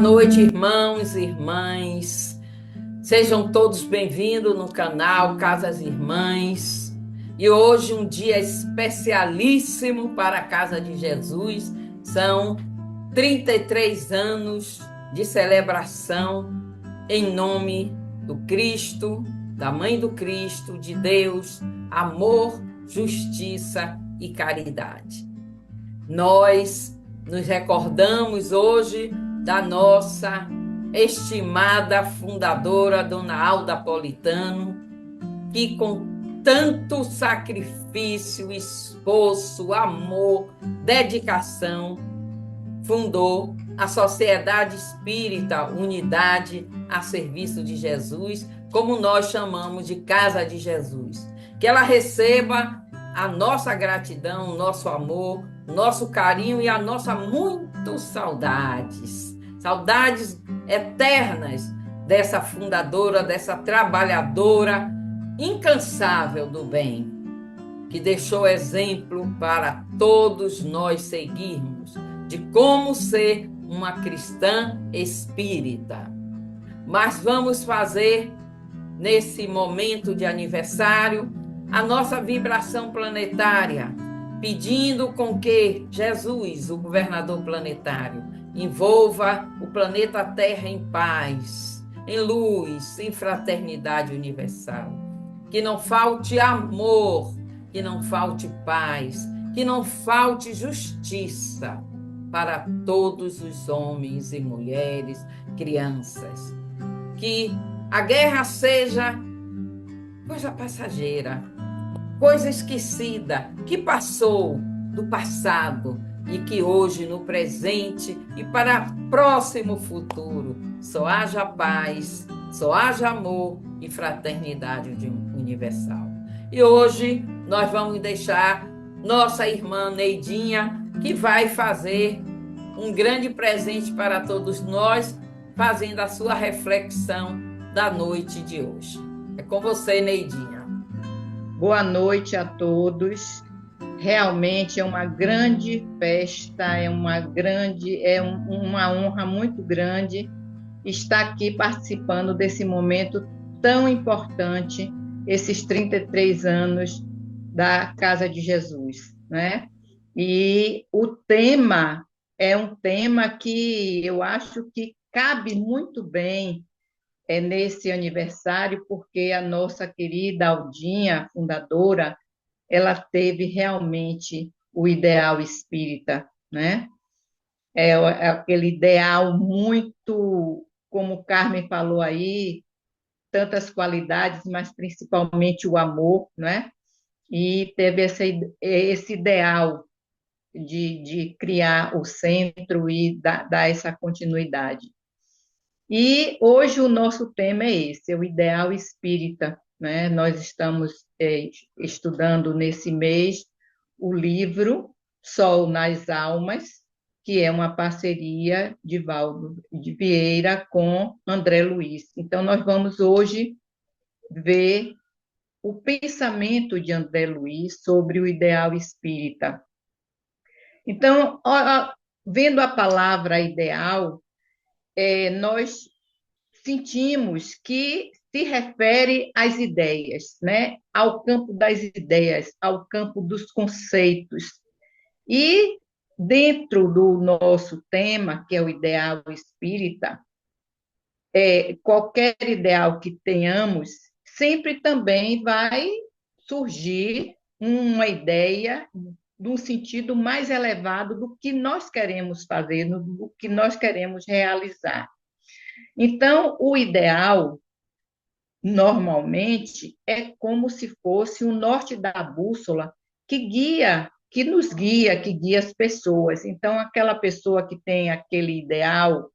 noite, irmãos e irmãs. Sejam todos bem-vindos no canal Casas Irmãs. E hoje um dia especialíssimo para a Casa de Jesus. São 33 anos de celebração em nome do Cristo, da Mãe do Cristo, de Deus, amor, justiça e caridade. Nós nos recordamos hoje da nossa estimada fundadora, Dona Alda Politano, que com tanto sacrifício, esforço, amor, dedicação, fundou a Sociedade Espírita Unidade a Serviço de Jesus, como nós chamamos de Casa de Jesus. Que ela receba a nossa gratidão, o nosso amor, nosso carinho e a nossa muitas saudades. Saudades eternas dessa fundadora, dessa trabalhadora incansável do bem, que deixou exemplo para todos nós seguirmos de como ser uma cristã espírita. Mas vamos fazer, nesse momento de aniversário, a nossa vibração planetária, pedindo com que Jesus, o governador planetário, envolva o planeta Terra em paz, em luz, em fraternidade universal. Que não falte amor, que não falte paz, que não falte justiça para todos os homens e mulheres, crianças. Que a guerra seja coisa passageira, coisa esquecida, que passou do passado e que hoje, no presente e para próximo futuro, só haja paz, só haja amor e fraternidade universal. E hoje nós vamos deixar nossa irmã Neidinha, que vai fazer um grande presente para todos nós, fazendo a sua reflexão da noite de hoje. É com você, Neidinha. Boa noite a todos. Realmente é uma grande festa, uma honra muito grande estar aqui participando desse momento tão importante, esses 33 anos da Casa de Jesus, né? E o tema é um tema que eu acho que cabe muito bem nesse aniversário, porque a nossa querida Aldinha, fundadora, ela teve realmente o ideal espírita, né? É aquele ideal muito, como o Carmen falou aí, tantas qualidades, mas principalmente o amor, né? E teve esse ideal de criar o centro e dar essa continuidade. E hoje o nosso tema é esse, é o ideal espírita, né? Nós estamos estudando nesse mês o livro Sol nas Almas, que é uma parceria de Valdo de Vieira com André Luiz. Então, nós vamos hoje ver o pensamento de André Luiz sobre o ideal espírita. Então, vendo a palavra ideal, nós sentimos que se refere às ideias, né? Ao campo das ideias, ao campo dos conceitos. E dentro do nosso tema, que é o ideal espírita, qualquer ideal que tenhamos, sempre também vai surgir uma ideia de um sentido mais elevado do que nós queremos fazer, do que nós queremos realizar. Então, o ideal, normalmente, é como se fosse o norte da bússola que nos guia, que guia as pessoas. Então, aquela pessoa que tem aquele ideal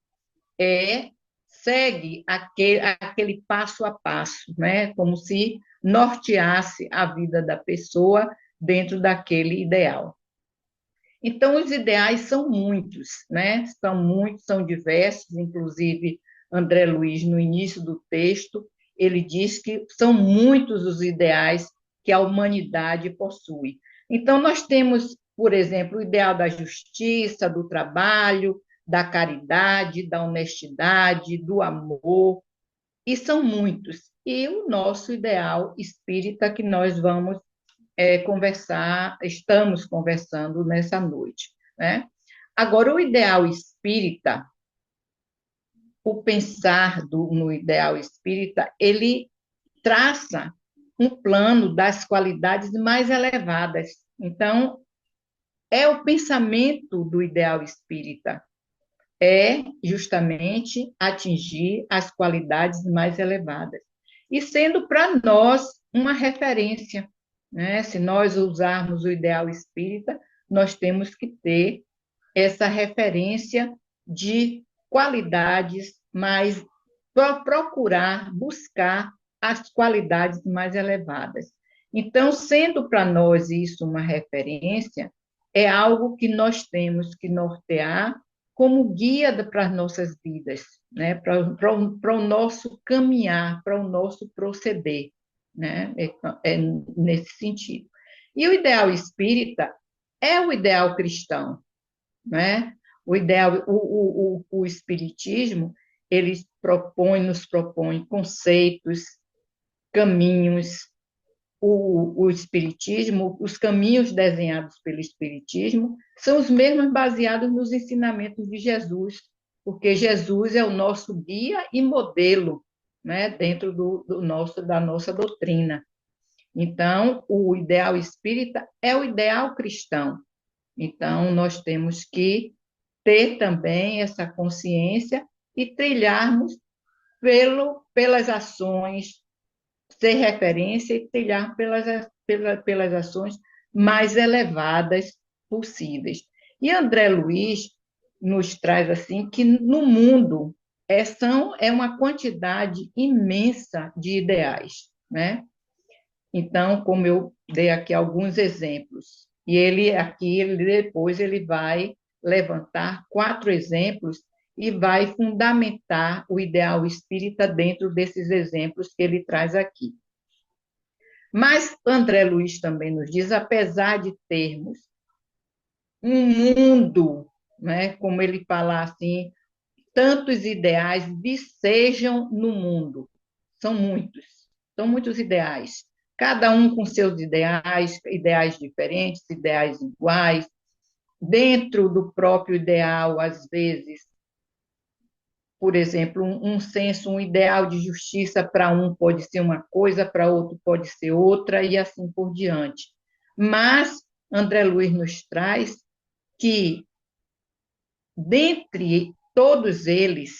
segue aquele passo a passo, né? Como se norteasse a vida da pessoa dentro daquele ideal. Então, os ideais são muitos, né? São muitos, são diversos, inclusive André Luiz, no início do texto, ele diz que são muitos os ideais que a humanidade possui. Então, nós temos, por exemplo, o ideal da justiça, do trabalho, da caridade, da honestidade, do amor, e são muitos. E o nosso ideal espírita que nós vamos conversar, estamos conversando nessa noite, né? Agora, o ideal espírita, o pensar no ideal espírita, ele traça um plano das qualidades mais elevadas. Então, é o pensamento do ideal espírita, é justamente atingir as qualidades mais elevadas. E sendo para nós uma referência, né? Se nós usarmos o ideal espírita, nós temos que ter essa referência de qualidades mais, procurar, buscar as qualidades mais elevadas. Então, sendo para nós isso uma referência, é algo que nós temos que nortear como guia para as nossas vidas, né? Para o nosso caminhar, para o nosso proceder, né? É nesse sentido. E o ideal espírita é o ideal cristão, né? O ideal, o espiritismo, ele nos propõe conceitos, caminhos. O espiritismo, os caminhos desenhados pelo espiritismo são os mesmos baseados nos ensinamentos de Jesus, porque Jesus é o nosso guia e modelo, né, dentro da nossa doutrina. Então, o ideal espírita é o ideal cristão. Então, nós temos que ter também essa consciência e trilharmos pelas ações, ser referência e trilhar pelas ações mais elevadas possíveis. E André Luiz nos traz assim que no mundo é uma quantidade imensa de ideais, né? Então, como eu dei aqui alguns exemplos, e depois ele vai levantar 4 exemplos e vai fundamentar o ideal espírita dentro desses exemplos que ele traz aqui. Mas André Luiz também nos diz, apesar de termos um mundo, né, como ele fala assim, tantos ideais vicejam no mundo, são muitos ideais, cada um com seus ideais, ideais diferentes, ideais iguais, dentro do próprio ideal, às vezes, por exemplo, um senso, um ideal de justiça para um pode ser uma coisa, para outro pode ser outra, e assim por diante. Mas André Luiz nos traz que, dentre todos eles,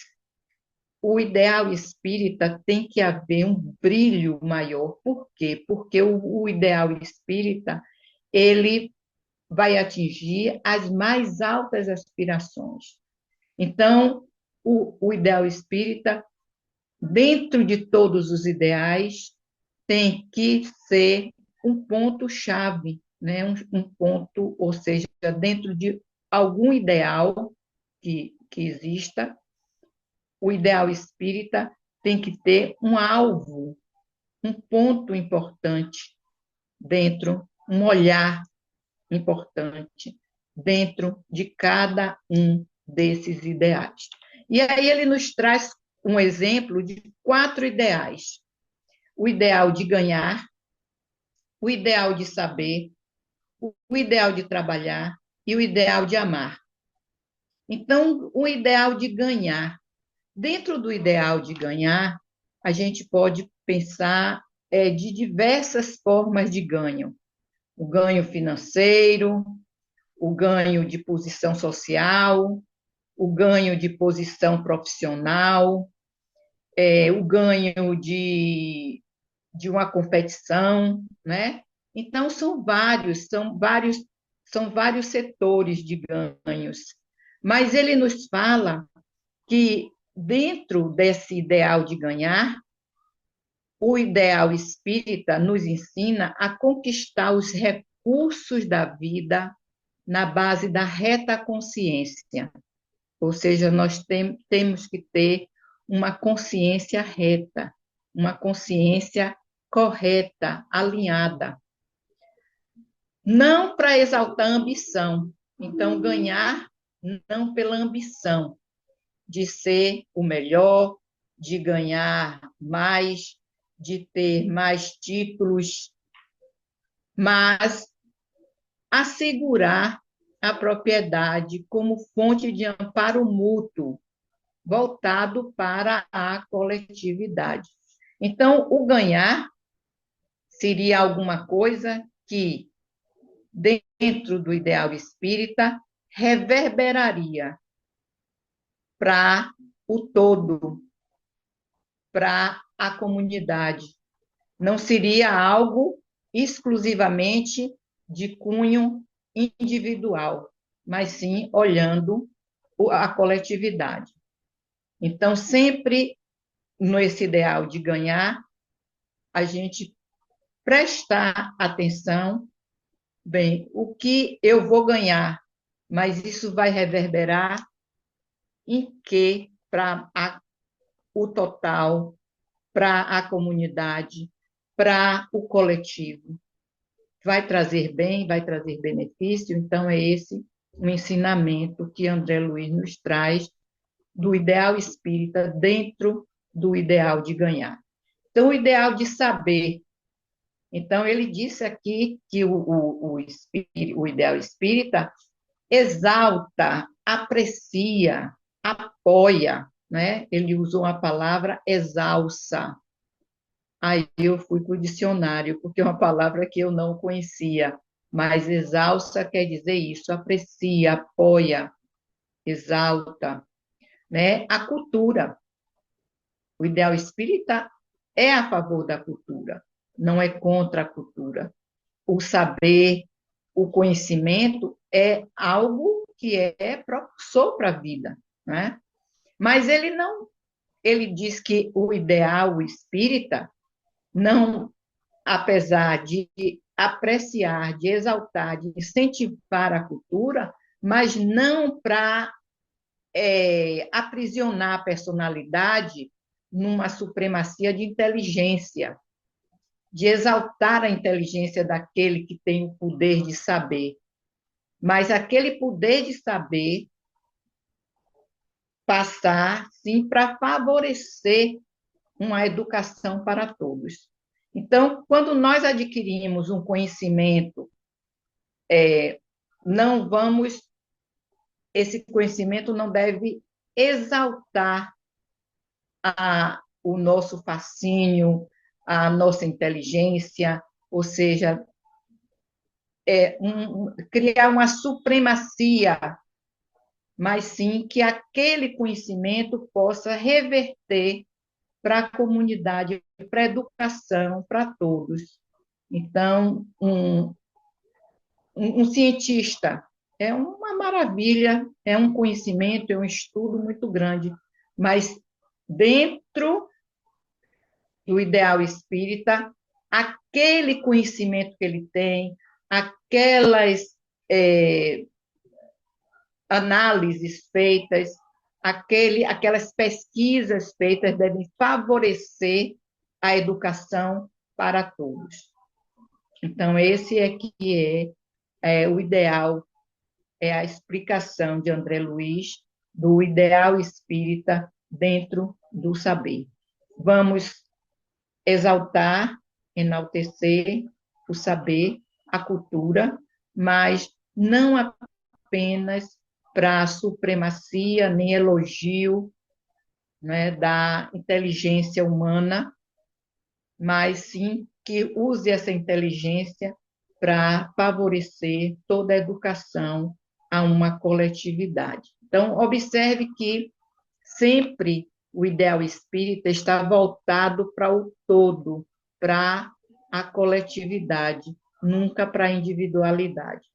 o ideal espírita tem que haver um brilho maior. Por quê? Porque o ideal espírita, ele vai atingir as mais altas aspirações. Então, o ideal espírita, dentro de todos os ideais, tem que ser um ponto-chave, né? Um ponto, ou seja, dentro de algum ideal que exista, o ideal espírita tem que ter um alvo, um ponto importante dentro, um olhar importante dentro de cada um desses ideais. E aí ele nos traz um exemplo de 4 ideais: o ideal de ganhar, o ideal de saber, o ideal de trabalhar e o ideal de amar. Então, o ideal de ganhar. Dentro do ideal de ganhar, a gente pode pensar de diversas formas de ganho. O ganho financeiro, o ganho de posição social, o ganho de posição profissional, o ganho de uma competição, né? Então, são vários setores de ganhos. Mas ele nos fala que, dentro desse ideal de ganhar, o ideal espírita nos ensina a conquistar os recursos da vida na base da reta consciência. Ou seja, nós temos que ter uma consciência reta, uma consciência correta, alinhada. Não para exaltar a ambição. Então, ganhar não pela ambição de ser o melhor, de ganhar mais, de ter mais títulos, mas assegurar a propriedade como fonte de amparo mútuo, voltado para a coletividade. Então, o ganhar seria alguma coisa que, dentro do ideal espírita, reverberaria para o todo, para a comunidade. Não seria algo exclusivamente de cunho individual, mas sim olhando a coletividade. Então, sempre nesse ideal de ganhar, a gente prestar atenção, bem, o que eu vou ganhar, mas isso vai reverberar em que para o total, para a comunidade, para o coletivo. Vai trazer bem, vai trazer benefício, então é esse o ensinamento que André Luiz nos traz do ideal espírita dentro do ideal de ganhar. Então, o ideal de saber. Então, ele disse aqui que o ideal espírita exalta, aprecia, apoia, né? Ele usou a palavra exalça. Aí eu fui para o dicionário, porque é uma palavra que eu não conhecia, mas exalça quer dizer isso, aprecia, apoia, exalta, né? A cultura. O ideal espírita é a favor da cultura, não é contra a cultura. O saber, o conhecimento é algo que é propulsor para a vida, né? Mas ele não, ele diz que o ideal espírita não, apesar de apreciar, de exaltar, de incentivar a cultura, mas não para aprisionar a personalidade numa supremacia de inteligência, de exaltar a inteligência daquele que tem o poder de saber, mas aquele poder de saber passar, sim, para favorecer uma educação para todos. Então, quando nós adquirimos um conhecimento, não vamos, esse conhecimento não deve exaltar o nosso fascínio, a nossa inteligência, ou seja, criar uma supremacia, mas sim que aquele conhecimento possa reverter para a comunidade, para a educação, para todos. Então, um cientista é uma maravilha, é um conhecimento, é um estudo muito grande, mas dentro do ideal espírita, aquele conhecimento que ele tem, aquelas análises feitas, aquelas pesquisas feitas devem favorecer a educação para todos. Então, esse é que é o ideal, é a explicação de André Luiz do ideal espírita dentro do saber. Vamos exaltar, enaltecer o saber, a cultura, mas não apenas para a supremacia nem elogio, né, da inteligência humana, mas sim que use essa inteligência para favorecer toda a educação a uma coletividade. Então, observe que sempre o ideal espírita está voltado para o todo, para a coletividade, nunca para a individualidade.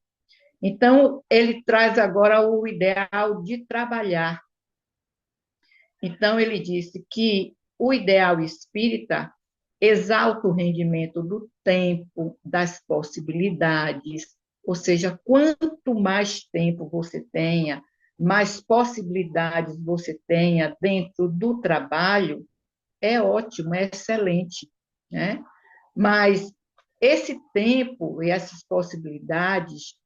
Então, ele traz agora o ideal de trabalhar. Então, ele disse que o ideal espírita exalta o rendimento do tempo, das possibilidades, ou seja, quanto mais tempo você tenha, mais possibilidades você tenha dentro do trabalho, é ótimo, é excelente, né? Mas esse tempo e essas possibilidades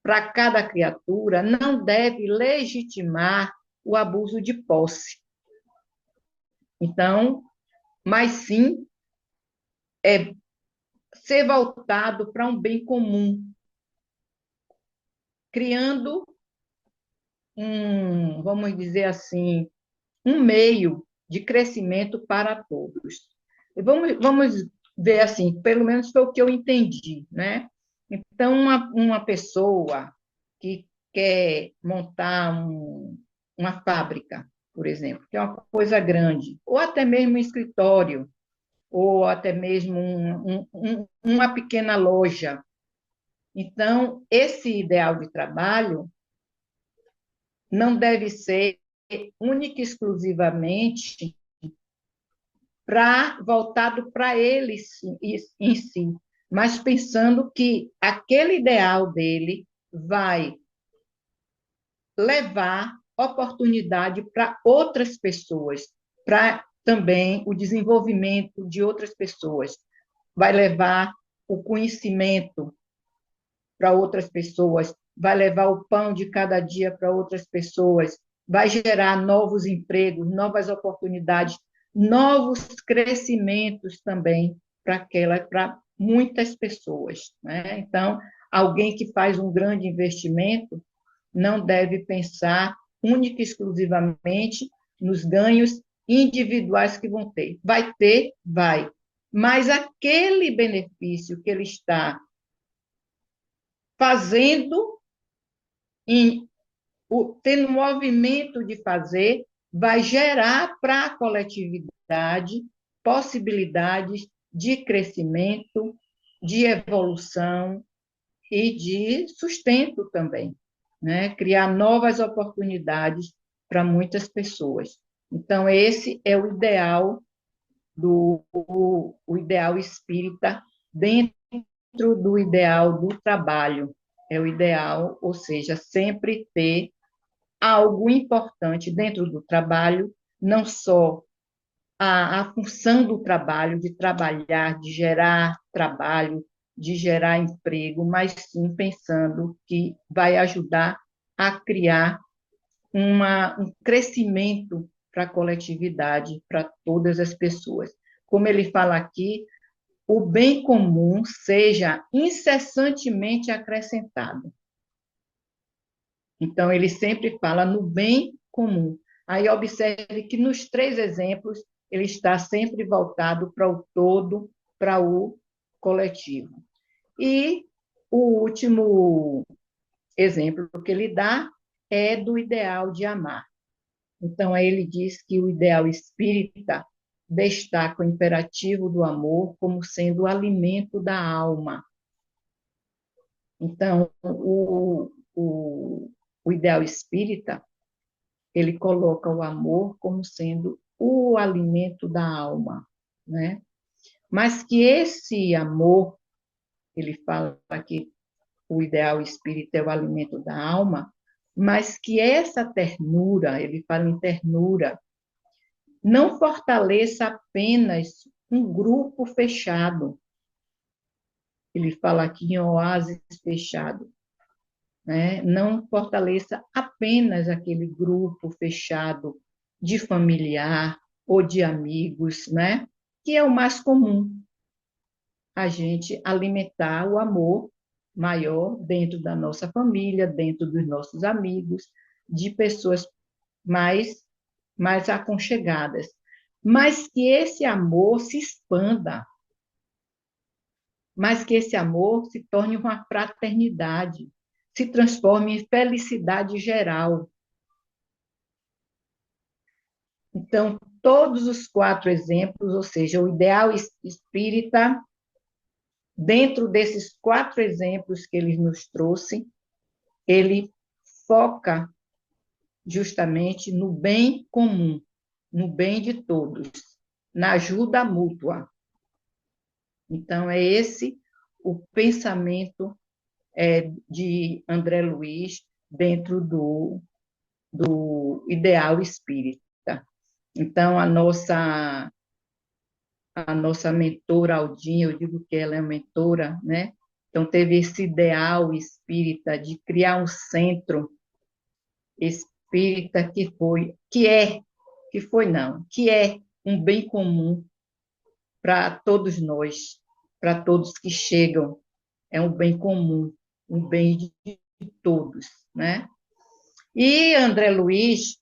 para cada criatura não deve legitimar o abuso de posse. Então, mas sim ser voltado para um bem comum, criando vamos dizer assim, um meio de crescimento para todos. Vamos ver assim, pelo menos foi o que eu entendi, né? Então, uma pessoa que quer montar uma fábrica, por exemplo, que é uma coisa grande, ou até mesmo um escritório, ou até mesmo uma pequena loja. Então, esse ideal de trabalho não deve ser única e exclusivamente voltado para ele em si, mas pensando que aquele ideal dele vai levar oportunidade para outras pessoas, para também o desenvolvimento de outras pessoas, vai levar o conhecimento para outras pessoas, vai levar o pão de cada dia para outras pessoas, vai gerar novos empregos, novas oportunidades, novos crescimentos também para muitas pessoas, né? Então, alguém que faz um grande investimento não deve pensar única e exclusivamente nos ganhos individuais que vão ter. Vai ter, vai, mas aquele benefício que ele está fazendo, tendo movimento de fazer, vai gerar para a coletividade possibilidades de crescimento, de evolução e de sustento também, né? Criar novas oportunidades para muitas pessoas. Então, esse é o ideal o ideal espírita dentro do ideal do trabalho. É o ideal, ou seja, sempre ter algo importante dentro do trabalho, não só a função do trabalho, de trabalhar, de gerar trabalho, de gerar emprego, mas sim pensando que vai ajudar a criar um crescimento para a coletividade, para todas as pessoas. Como ele fala aqui, o bem comum seja incessantemente acrescentado. Então, ele sempre fala no bem comum. Aí, observe que nos 3 exemplos, ele está sempre voltado para o todo, para o coletivo. E o último exemplo que ele dá é do ideal de amar. Então, aí ele diz que o ideal espírita destaca o imperativo do amor como sendo o alimento da alma. Então, o ideal espírita, ele coloca o amor como sendo o alimento da alma, né? Mas que esse amor, ele fala que o ideal espírita é o alimento da alma, mas que essa ternura, ele fala em ternura, não fortaleça apenas um grupo fechado. Ele fala aqui em oásis fechado, né? Não fortaleça apenas aquele grupo fechado de familiar ou de amigos, né? Que é o mais comum, a gente alimentar o amor maior dentro da nossa família, dentro dos nossos amigos, de pessoas mais aconchegadas. Mas que esse amor se expanda, mas que esse amor se torne uma fraternidade, se transforme em felicidade geral. Então, todos os 4 exemplos, ou seja, o ideal espírita, dentro desses 4 exemplos que ele nos trouxe, ele foca justamente no bem comum, no bem de todos, na ajuda mútua. Então, é esse o pensamento de André Luiz dentro do ideal espírita. Então, a nossa mentora Aldinha, eu digo que ela é mentora, né? Então, teve esse ideal espírita de criar um centro espírita que é um bem comum para todos nós, para todos que chegam. É um bem comum, um bem de todos, né? E André Luiz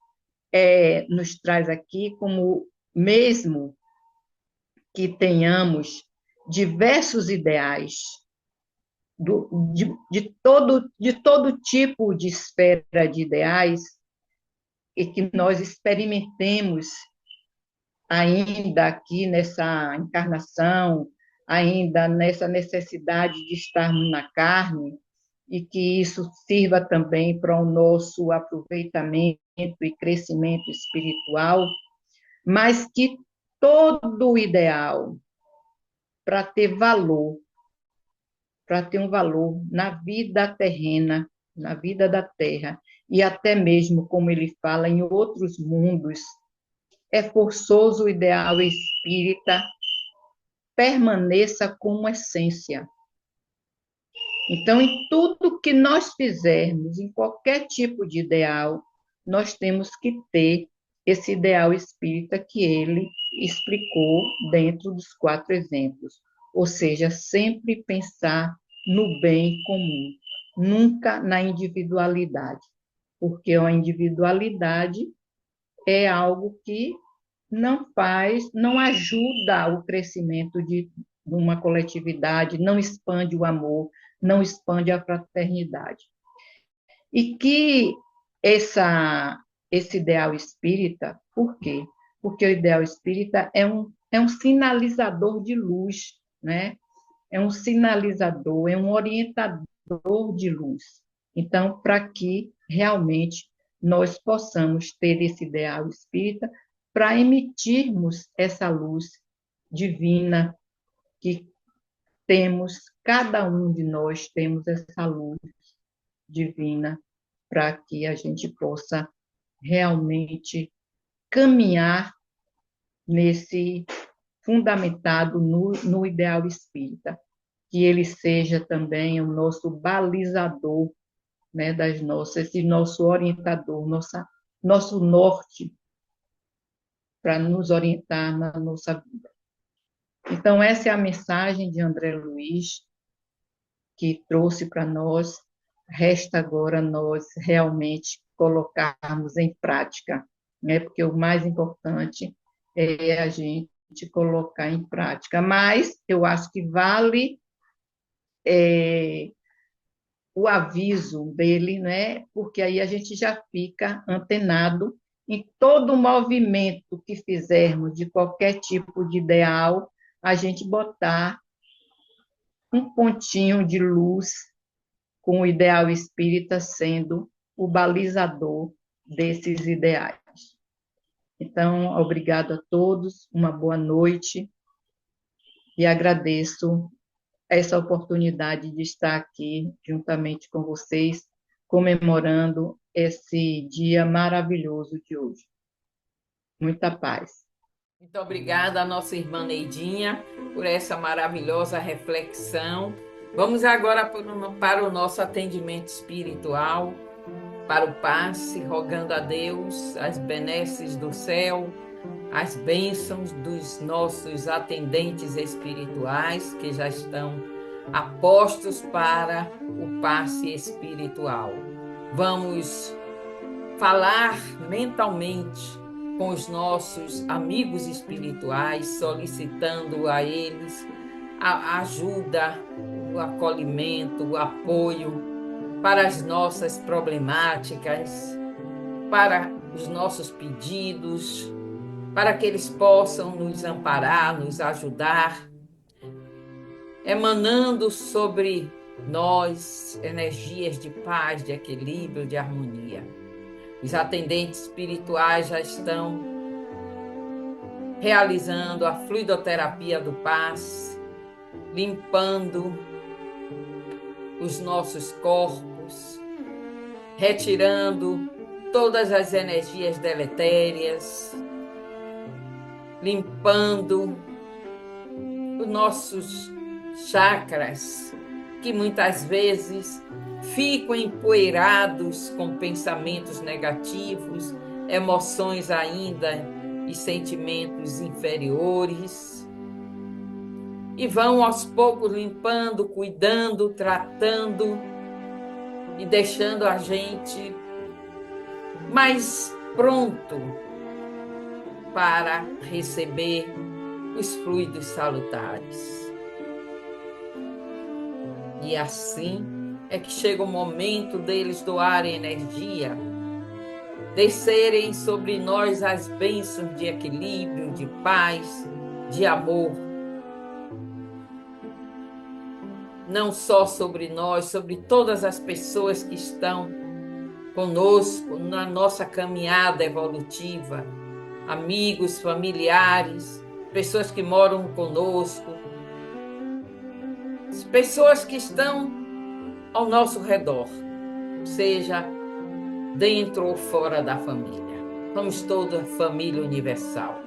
nos traz aqui como, mesmo que tenhamos diversos ideais, de todo tipo de esfera de ideais, e que nós experimentemos ainda aqui nessa encarnação, ainda nessa necessidade de estarmos na carne, e que isso sirva também para o nosso aproveitamento e crescimento espiritual, mas que todo o ideal para ter valor, para ter um valor na vida terrena, na vida da terra, e até mesmo, como ele fala, em outros mundos, é forçoso o ideal espírita permaneça como essência. Então, em tudo que nós fizermos, em qualquer tipo de ideal, nós temos que ter esse ideal espírita que ele explicou dentro dos 4 exemplos. Ou seja, sempre pensar no bem comum, nunca na individualidade, porque a individualidade é algo que não ajuda o crescimento de uma coletividade, não expande o amor, não expande a fraternidade. E que esse ideal espírita, por quê? Porque o ideal espírita é um sinalizador de luz, né? É um sinalizador, é um orientador de luz. Então, para que realmente nós possamos ter esse ideal espírita, para emitirmos essa luz divina que temos, cada um de nós temos essa luz divina, para que a gente possa realmente caminhar nesse fundamentado no ideal espírita, que ele seja também o nosso balizador, né, esse nosso orientador, nosso norte, para nos orientar na nossa vida. Então, essa é a mensagem de André Luiz, que trouxe para nós. Resta agora nós realmente colocarmos em prática, né? Porque o mais importante é a gente colocar em prática. Mas eu acho que vale o aviso dele, né? Porque aí a gente já fica antenado em todo movimento que fizermos de qualquer tipo de ideal, a gente botar um pontinho de luz com o ideal espírita sendo o balizador desses ideais. Então, obrigado a todos, uma boa noite, e agradeço essa oportunidade de estar aqui juntamente com vocês, comemorando esse dia maravilhoso de hoje. Muita paz. Muito obrigada, nossa irmã Neidinha, por essa maravilhosa reflexão. Vamos agora para o nosso atendimento espiritual, para o passe, rogando a Deus as benesses do céu, as bênçãos dos nossos atendentes espirituais que já estão apostos para o passe espiritual. Vamos falar mentalmente com os nossos amigos espirituais, solicitando a eles a ajuda, o acolhimento, o apoio para as nossas problemáticas, para os nossos pedidos, para que eles possam nos amparar, nos ajudar, emanando sobre nós energias de paz, de equilíbrio, de harmonia. Os atendentes espirituais já estão realizando a fluidoterapia do passe, limpando os nossos corpos, retirando todas as energias deletérias, limpando os nossos chakras, que muitas vezes ficam empoeirados com pensamentos negativos, emoções ainda e sentimentos inferiores, e vão aos poucos limpando, cuidando, tratando e deixando a gente mais pronto para receber os fluidos salutares. E assim é que chega o momento deles doarem energia, descerem sobre nós as bênçãos de equilíbrio, de paz, de amor. Não só sobre nós, sobre todas as pessoas que estão conosco na nossa caminhada evolutiva, amigos, familiares, pessoas que moram conosco, pessoas que estão ao nosso redor, seja dentro ou fora da família. Somos toda família universal.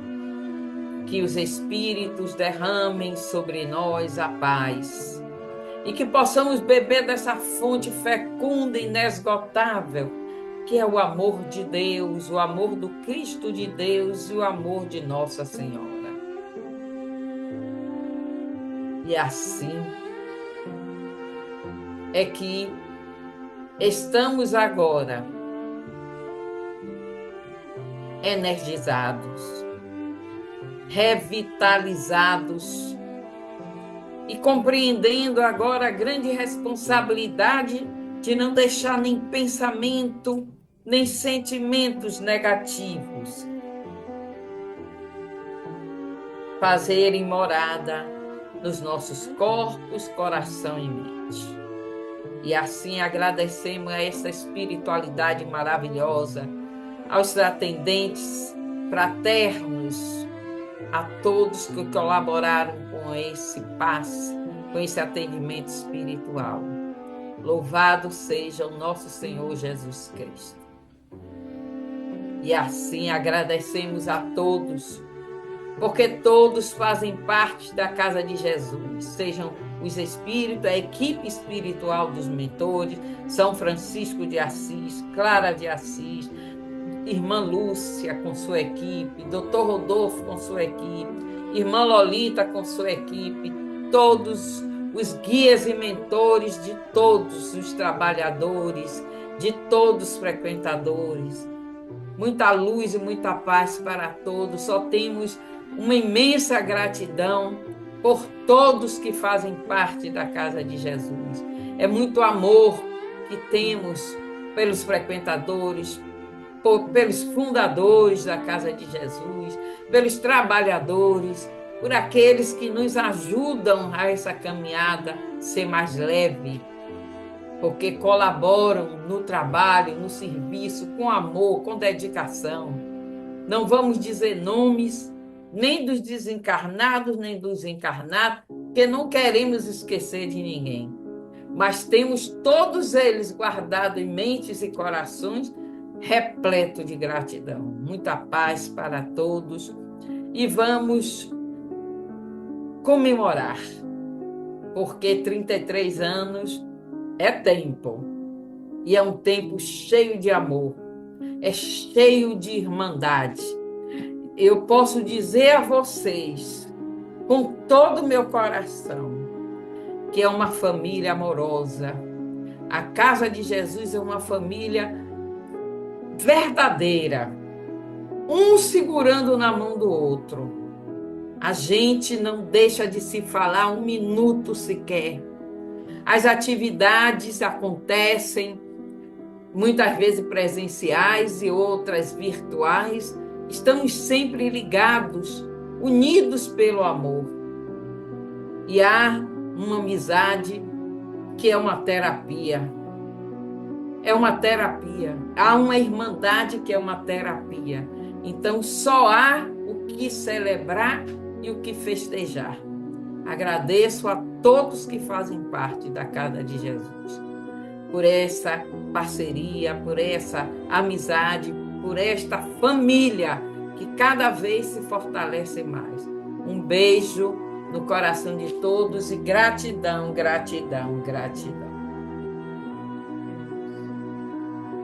Que os espíritos derramem sobre nós a paz e que possamos beber dessa fonte fecunda e inesgotável, que é o amor de Deus, o amor do Cristo de Deus e o amor de Nossa Senhora. E assim é que estamos agora energizados, revitalizados e compreendendo agora a grande responsabilidade de não deixar nem pensamento, nem sentimentos negativos fazerem morada nos nossos corpos, coração e mente. E assim agradecemos a essa espiritualidade maravilhosa, aos atendentes fraternos, a todos que colaboraram com esse passe, com esse atendimento espiritual. Louvado seja o nosso Senhor Jesus Cristo. E assim agradecemos a todos, porque todos fazem parte da casa de Jesus, sejam os espíritos, a equipe espiritual dos mentores, São Francisco de Assis, Clara de Assis, Irmã Lúcia com sua equipe, Dr. Rodolfo com sua equipe, Irmã Lolita com sua equipe, todos os guias e mentores de todos os trabalhadores, de todos os frequentadores. Muita luz e muita paz para todos. Só temos uma imensa gratidão por todos que fazem parte da casa de Jesus. É muito amor que temos pelos frequentadores, pelos fundadores da casa de Jesus, pelos trabalhadores, por aqueles que nos ajudam a essa caminhada ser mais leve, porque colaboram no trabalho, no serviço, com amor, com dedicação. Não vamos dizer nomes, nem dos desencarnados, nem dos encarnados, porque não queremos esquecer de ninguém. Mas temos todos eles guardados em mentes e corações, repleto de gratidão. Muita paz para todos. E vamos comemorar, porque 33 anos é tempo. E é um tempo cheio de amor, é cheio de irmandade. Eu posso dizer a vocês, com todo o meu coração, que é uma família amorosa. A Casa de Jesus é uma família verdadeira, um segurando na mão do outro. A gente não deixa de se falar um minuto sequer. As atividades acontecem, muitas vezes presenciais e outras virtuais. Estamos sempre ligados, unidos pelo amor. E há uma amizade que é uma terapia. É uma terapia. Há uma irmandade que é uma terapia. Então, só há o que celebrar e o que festejar. Agradeço a todos que fazem parte da Casa de Jesus, por essa parceria, por essa amizade, por esta família que cada vez se fortalece mais. Um beijo no coração de todos e gratidão, gratidão, gratidão.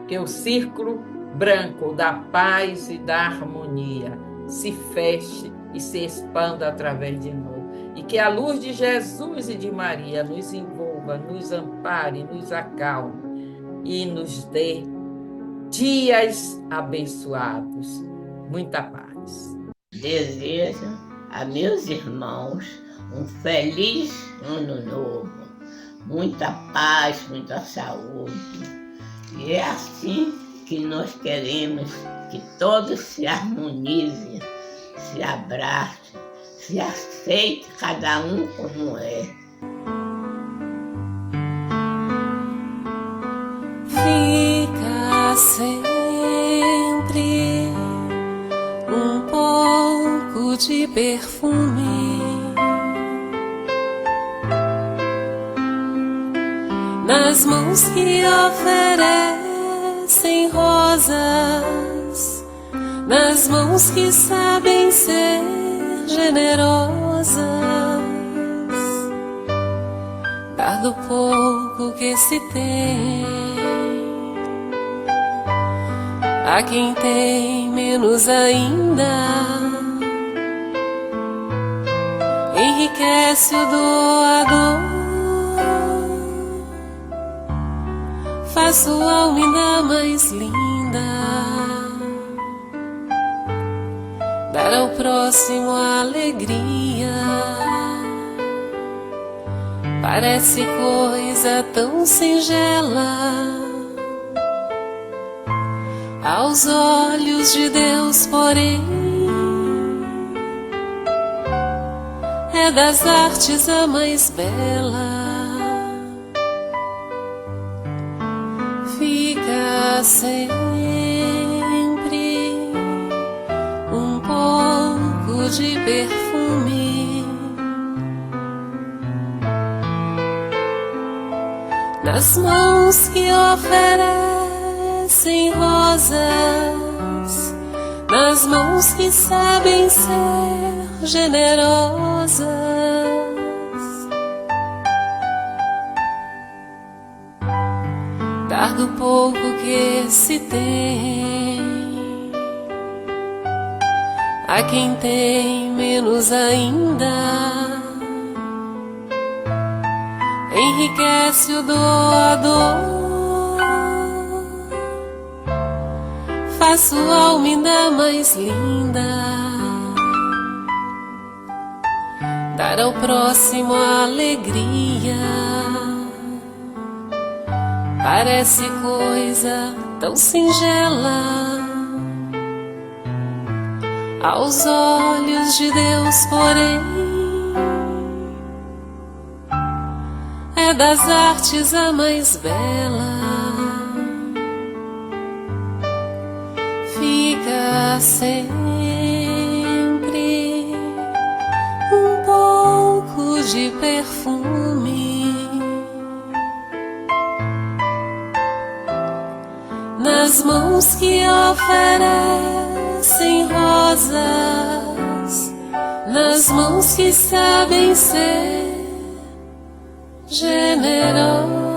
Que o círculo branco da paz e da harmonia se feche e se expanda através de nós. E que a luz de Jesus e de Maria nos envolva, nos ampare, nos acalme e nos dê dias abençoados. Muita paz. Desejo a meus irmãos um feliz ano novo, muita paz, muita saúde. E é assim que nós queremos que todos se harmonizem, se abracem, se aceitem cada um como é. Fica sempre um pouco de perfume nas mãos que oferecem rosas, nas mãos que sabem ser generosas, dar do pouco que se tem a quem tem menos ainda, enriquece o doador, faz sua alma ainda mais linda, dar ao próximo a alegria, parece coisa tão singela aos olhos de Deus, porém é das artes a mais bela. Fica sempre um pouco de perfume nas mãos que oferecem rosas, nas mãos que sabem ser generosas, dar do pouco que se tem a quem tem menos ainda, enriquece o doador, faz sua alma ainda mais linda, dar ao próximo a alegria, parece coisa tão singela aos olhos de Deus, porém é das artes a mais bela. Fica sempre um pouco de perfume nas mãos que oferecem rosas, nas mãos que sabem ser generosas.